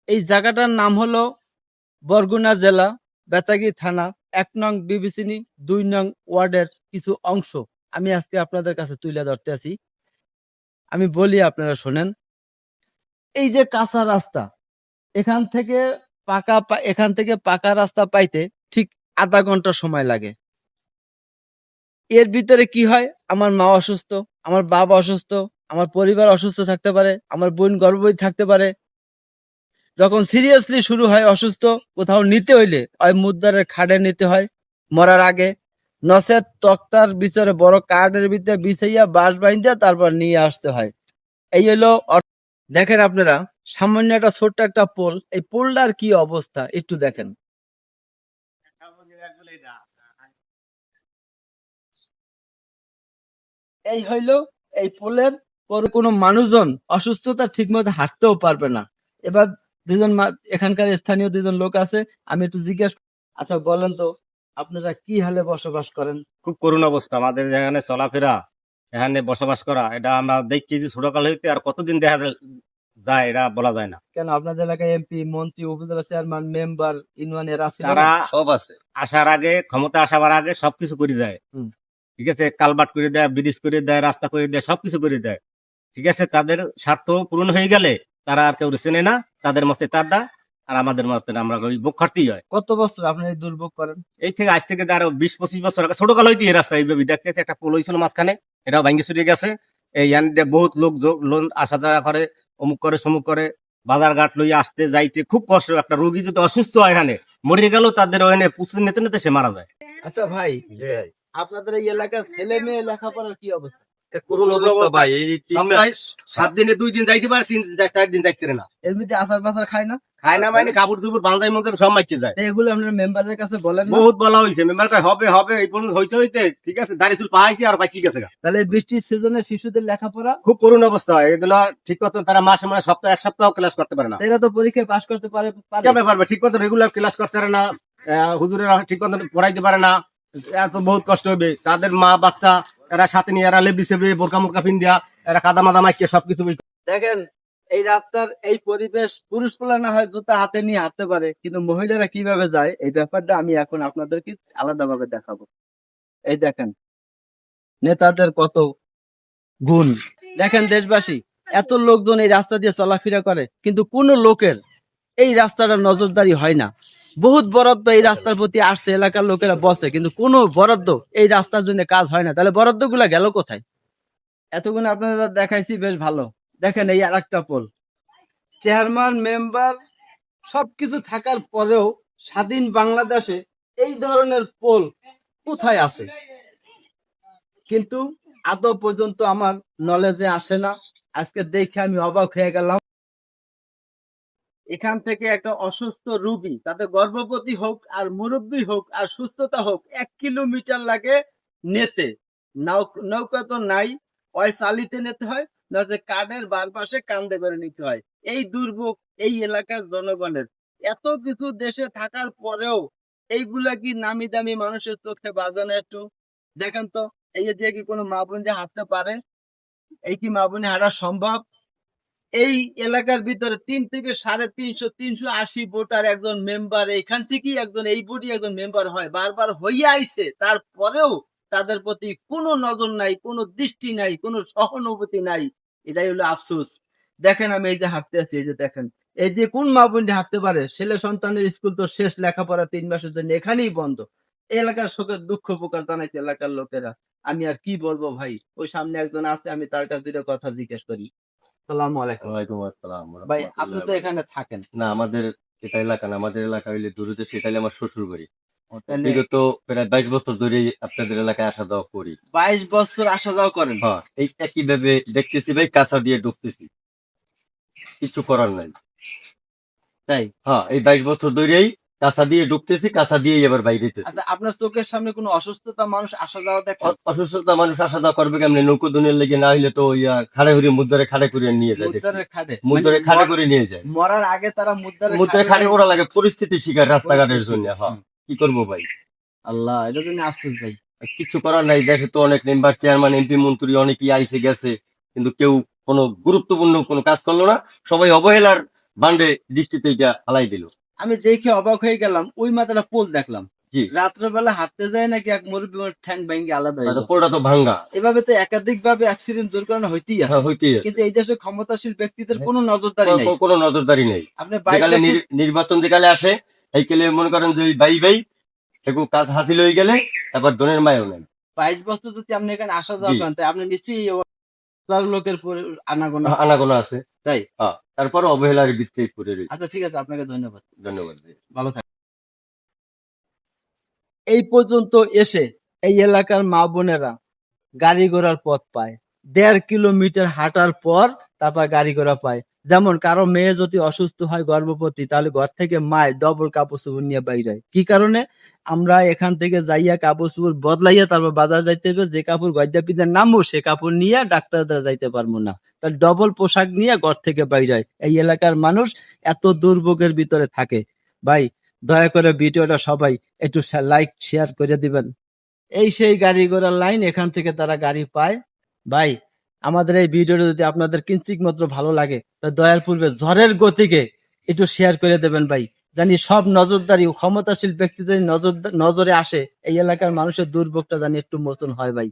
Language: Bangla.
এই জায়গাটার নাম হলো বরগুনা জেলা, বেতাগী থানা, ১ নং বিবিসিনি ২ নং ওয়ার্ডের কিছু অংশ আমি আজকে আপনাদের কাছে তুলে ধরতে আছি। আমি বলি, আপনারা শোনেন। এই যে কাঁচা রাস্তা, এখান থেকে পাকা রাস্তা পাইতে ঠিক আধা ঘন্টা সময় লাগে। এর ভিতরে কি হয়, আমার মা অসুস্থ, আমার বাবা অসুস্থ, আমার পরিবার অসুস্থ থাকতে পারে, আমার বোন গর্ভবতী থাকতে পারে। যখন সিরিয়াসলি শুরু হয় অসুস্থ, কোথাও নিতে হইলে ওই মুদ্রারের খাড়ে নিতে হয় মরার আগে, নসের তক্তার ভিতরে বড় কার্ডের ভিতরে বিছাইয়া বাঁশ বাইন্ধা তারপর নিয়ে আসতে হয়। এই হলো দেখেন আপনারা, সামান্য একটা ছোট্ট একটা পোল, এই পোলটার কি অবস্থা একটু দেখেন। এই হইলো এই পোলের পরে কোনো মানুষজন অসুস্থতা ঠিক মতো হাঁটতেও পারবে না। এবার এখানকার স্থানীয় ২ জন লোক আছে, আমি একটু জিজ্ঞেস। আচ্ছা বলেন তো, আপনারা কি হালে বসবাস করেন? খুব করুণ অবস্থা আমাদের এখানে চলাফেরা, এখানে বসবাস করা, এটা আমরা দেখছি যে ছোটকাল হইতে আর কতদিন দেখা যায় এটা বলা যায় না। কেন আপনাদের এলাকায় এমপি, মন্ত্রী, উপজেলা চেয়ারম্যান, মেম্বার, ইউনিয়নের আছে? তারা সব আছে, আসার আগে, ক্ষমতা আসার আগে সবকিছু করে দেয়। ঠিক আছে, কালবাট করে দেয়, ব্রিজ করে দেয়, রাস্তা করে দেয়, সবকিছু করে দেয়। ঠিক আছে, তাদের স্বার্থ পূরণ হয়ে গেলে তারা আর কেউ চেনে না, তাদের মতে তার দা, আর আমাদের মতে আমরা ওই ভোগ খাটতেই হয়। কত বছর আপনারা এই দুর্ভোগ করেন? এই থেকে আজ থেকে আরো ২০-২৫ বছর আগে ছোটকাল হইতে এই রাস্তা এইভাবে দেখতেছে, একটা পোল হয়েছিল মাঝখানে, এটাও ভাঙ্গি ছড়িয়ে গেছে। এই বহুত লোক লোন আসা যাওয়া করে, অমুক করে সমুক করে, বাজার ঘাট লইয়া আসতে যাইতে খুব কষ্ট। একটা রোগী যদি অসুস্থ হয় এখানে মরে গেল, তাদের ওখানে পুষতে নিতে নিতে সে মারা যায়। আচ্ছা ভাই, আপনাদের এই এলাকার ছেলে মেয়ে লেখাপড়ার কি অবস্থা? করুণ অবস্থা ভাই, এই 7 দিনে 2 দিন যাইতে পারে, 4 দিন যাইতে পারে না। এমনিতে আচার পাচার খায় না? খায় না মানে কাপড় চোপড় বান্ধাই মধ্যে সব মাইকে যায়। এগুলো আপনার মেম্বারের কাছে বলেন না? বহুত বলা হয়েছে, মেম্বার কয় হবে হবে, এই পর্যন্ত হইতে হইতে ঠিক আছে দাঁড়িয়ে চুল পাহাইছে আর বাকি গেছে। তাহলে বৃষ্টির সিজনে শিশুদের লেখাপড়া খুব করুণ অবস্থা হয়, এগুলো ঠিক মতো তারা মাসে মানে সপ্তাহে 1 সপ্তাহ ক্লাস করতে পারে না। এরা তো পরীক্ষায় পাশ করতে পারে? কেমন পারবে, ঠিক মতো রেগুলার ক্লাস করতে পারে না, হুজুরেরা ঠিক মতো পড়াইতে পারে না, এত বহুত কষ্ট হবে। তাদের মা বাচ্চা এরা সাথে নিয়ে এরা লেবি সেবি বোরকা মোরকা পিন দিয়া এরা কাদা মাদা মাইকে সবকিছু। দেখেন এই রাস্তার এই পরিবেশ, পুরুষ পোলা না হয় জুতা হাতে নিয়ে হাঁটতে পারে, কিন্তু মহিলারা কিভাবে যায় এই ব্যাপারটা আমি এখন আপনাদেরকে আলাদাভাবে দেখাবো। এই দেখেন নেতাদের কত গুণ। দেখেন দেশবাসী, এত লোকজন এই রাস্তা দিয়ে চলাফেরা করে, কিন্তু কোন লোকের এই রাস্তাটা নজরদারি হয় না। বহুত বরাদ্দ এই রাস্তার প্রতি আসছে, এলাকার লোকেরা বসে, কিন্তু কোনো বরাদ্দ এই রাস্তার জন্য কাজ হয় না। তাহলে বরাদ্দ গুলা গেল কোথায়? এতক্ষণ আপনারা দেখাইছি বেশ ভালো। দেখেন এই আর একটা পোল, চেয়ারম্যান মেম্বার সবকিছু থাকার পরেও স্বাধীন বাংলাদেশে এই ধরনের পোল কোথায় আছে? কিন্তু আদৌ পর্যন্ত আমার নলেজে আসে না। আজকে দেখে আমি অবাক হয়ে গেলাম। এখান থেকে একটা অসুস্থ রোগী, তাদের গর্ভবতী হোক আর মুরব্বী হোক আর সুস্থতা হোক, 1 কিলোমিটার লাগে নেতে। নৌকা তো নাই, ওই চালিতে নিতে হয়, নয়তো কাঠের বার পাশে কান্দে করে নিতে হয়। এই দুর্ভোগ এই এলাকার জনগণের। এত কিছু দেশে থাকার পরেও এইগুলা কি নামি দামি মানুষের চোখে বাজে না একটু? দেখেন তো, এই যে কি কোনো মা বোন যে হাঁটতে পারে? এই কি মা বোনে হাঁটা সম্ভব? এই এলাকার ভিতরে 3 থেকে 350 380 ভোটার একজন মেম্বার, এখান থেকেই একজন এই বডি একজন মেম্বার হয়, বারবার হইয়া আইছে, তারপরেও তাদের প্রতি কোনো নজর নাই, কোনো দৃষ্টি নাই, কোনো সহানুভূতি নাই। এটাই হলো আফসোস। দেখেন আমি এই যে হাঁটতে আছি, এই যে দেখেন, এই যে কোন মা বোন হাঁটতে পারে? ছেলে সন্তানের স্কুল তো শেষ, লেখাপড়া 3 মাসের জন্য এখানেই বন্ধ। এলাকার শোকের দুঃখ প্রকাশ জানাইছে এলাকার লোকেরা। আমি আর কি বলবো ভাই, ওই সামনে একজন আছে, আমি তার কাছে 2টা কথা জিজ্ঞেস করি। আসসালামু আলাইকুম। ওয়ালাইকুম আসসালাম ভাই আপনি তো এখানে থাকেন? না, আমাদের এটা এলাকা না, আমাদের এলাকা হইলে দূরতে, সেটাই আমার শ্বশুর বাড়ি। তাহলে বিগত প্রায় 22 বছর ধরে আপনাদের এলাকায় আসা যাওয়া করি। 22 বছর আসা যাওয়া করেন? হ্যাঁ, এই একই ভাবে দেখতেছি ভাই, কাঁচা দিয়ে ঢুকতেছি, কিছু করার নাই। তাই? হ্যাঁ, এই 22 বছর ধরেই কাঁচা দিয়ে ঢুকতেছি, কাঁচা দিয়েই এবার বাইরে। আচ্ছা, আপনার চোখের সামনে কোনো অসুস্থতা মানুষ আসা যাওয়া দেখেন? অসুস্থতা মানুষ আসা যাওয়া করবে কেমনে? নৌকো দুনিয়ার লেগে না হইলে তো খাড়ে হরি মুদ্রারে খাড়ে করে নিয়ে যায়, মুদ্রারে খাটে? মুদ্রারে খাড়ে করে নিয়ে যায়, মরার আগে তারা মুদ্রারে খাড়ে ওরা লাগে পরিস্থিতি শিকার রাস্তাঘাটের জন্য। হ্যাঁ, কি করবো ভাই? আল্লাহ, এটা জন্য আফসোস ভাই। কিছু করার নাই। দেশে তো অনেক মেম্বার, চেয়ারম্যান, এমপি, মন্ত্রী অনেকেই আইসে গেছে, কিন্তু কেউ কোনো গুরুত্বপূর্ণ কোনো কাজ করলো না। সবাই অবহেলার বান্ডে দৃষ্টিতে এটা হালাই দিল। আমি দেখে অবাক হয়ে গেলাম, ওই মাথাটা পোল দেখলাম, জি, রাত্রেবেলা হাঁটতে যায় নাকি এক মুরব্বী মানুষ ঠ্যাং ভেঙে আলাদা হয়ে যায়। পোলটা তো ভাঙ্গা। এভাবে তো একাধিক ভাবে অ্যাক্সিডেন্ট দুর্ঘটনা হইতেই আছে, হ্যাঁ, হইতেই আছে। কিন্তু এই দেশে ক্ষমতাশীল ব্যক্তিদের কোনো নজরদারি নেই। কোনো নজরদারি নেই। আপনি যেকালে নির্বাচন যেকালে আসে এই কেলে মনে করেন যে বাই বাই একটু কাজ হাসিল হয়ে গেলে তারপর দনের মায়ও নেই। 22 বছর যদি আপনি এখানে আসা জি। যাওয়া করেন, তাই আপনি নিশ্চয়ই লোকের আনাগোনা। আনাগোনা আছে, তাই তারপর অবহেলার ভিত্তিতে পড়ে রয়েছে। আচ্ছা, ঠিক আছে, আপনাকে ধন্যবাদ, ধন্যবাদ। ভালো থাকবেন। এই পর্যন্ত এসে এই এলাকার মা বোনেরা গাড়ি ঘোড়ার পথ পায়, 1.5 কিলোমিটার হাঁটার পর তারপর গাড়ি ঘোড়া পায়। যেমন কারো মেয়ে যদি অসুস্থ হয়, গর্ভবতী, তাহলে ঘর থেকে মায় ডবল কাপড় চোপড় নিয়ে বাইরে হয়। কি কারণে? আমরা এখান থেকে যাইয়া কাপড় চোপড় বদলাইয়া তারপর বাজার যাইতে হবে, যে কাপড় গজ্জা পিঁধে নামবো সে কাপড় নিয়ে ডাক্তার দ্বারা যাইতে পারবো না, তাহলে ডবল পোশাক নিয়ে ঘর থেকে বাইরে হয়। এই এলাকার মানুষ এত দুর্ভোগের ভিতরে থাকে। ভাই, দয়া করে ভিডিওটা সবাই একটু লাইক শেয়ার করে দিবেন। এই সেই গাড়ি ঘোড়ার লাইন, এখান থেকে তারা গাড়ি পায়। ভাই, আমাদের এই ভিডিওটা যদি আপনাদের কিঞ্চিত মাত্র ভালো লাগে, তা দয়ার পূর্বে ঝড়ের গতিকে একটু শেয়ার করে দেবেন ভাই, জানি সব নজরদারি ও ক্ষমতাশীল ব্যক্তিদের নজরে আসে, এই এলাকার মানুষের দুর্ভোগটা জানি একটু মোচন হয় ভাই।